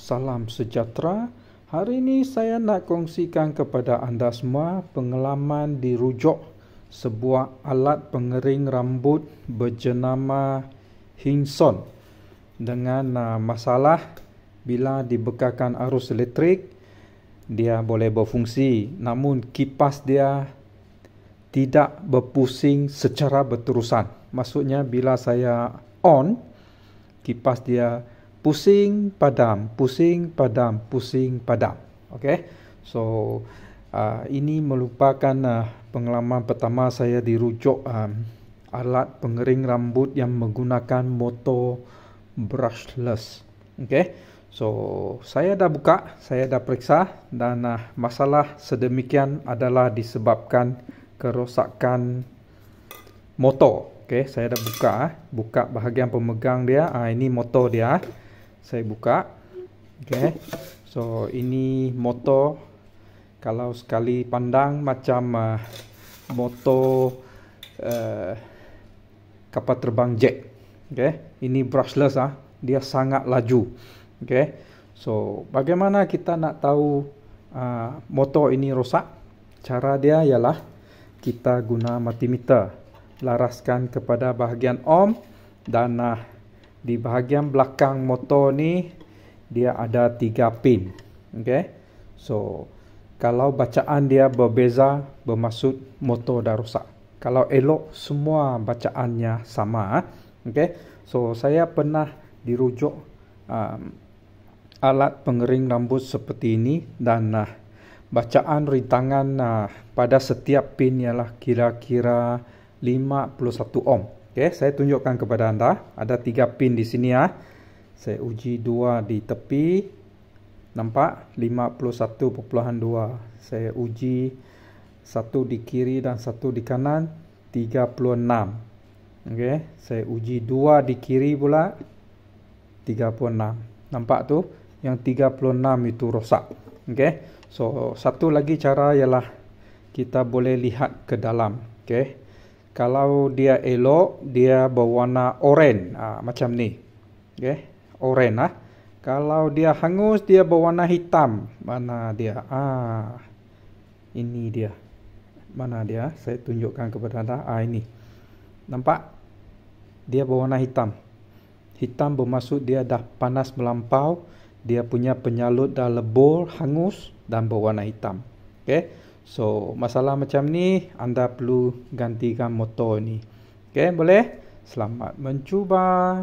Salam sejahtera. Hari ini saya nak kongsikan kepada anda semua pengalaman dirujuk sebuah alat pengering rambut berjenama Hinson dengan masalah bila dibekalkan arus elektrik dia boleh berfungsi, namun kipas dia tidak berpusing secara berterusan. Maksudnya bila saya on, kipas dia pusing padam, pusing padam, pusing padam. Okey. So ini merupakan pengalaman pertama saya dirujuk alat pengering rambut yang menggunakan motor brushless. Okey. So saya dah buka, saya dah periksa dan masalah sedemikian adalah disebabkan kerosakan motor. Okey, saya dah buka bahagian pemegang dia. Ini motor dia. Saya buka. Okey. So ini motor, kalau sekali pandang macam motor kapal terbang jet. Okey. Ini brushless dia sangat laju. Okey. So bagaimana kita nak tahu motor ini rosak? Cara dia ialah kita guna multimeter, laraskan kepada bahagian ohm dan di bahagian belakang motor ni dia ada 3 pin. Okey. So kalau bacaan dia berbeza, bermaksud motor dah rosak. Kalau elok, semua bacaannya sama. Okey. So saya pernah dirujuk alat pengering rambut seperti ini dan bacaan rintangan pada setiap pin ialah kira-kira 51 ohm. Okey, saya tunjukkan kepada anda. Ada 3 pin di sini Saya uji 2 di tepi. Nampak? 51.2. Saya uji 1 di kiri dan 1 di kanan, 36. Okey, saya uji 2 di kiri pula, 36. Nampak tu? Yang 36 itu rosak. Okey. So satu lagi cara ialah kita boleh lihat ke dalam. Okey. Kalau dia elok, dia berwarna oranye, macam ni. Okey, oranye Kalau dia hangus, dia berwarna hitam. Mana dia? Ini dia. Mana dia? Saya tunjukkan kepada anda. Ini. Nampak? Dia berwarna hitam. Hitam bermaksud dia dah panas melampau. Dia punya penyalut dah lebur, hangus dan berwarna hitam. Okey. So, masalah macam ni, anda perlu gantikan motor ni. Okey, boleh? Selamat mencuba.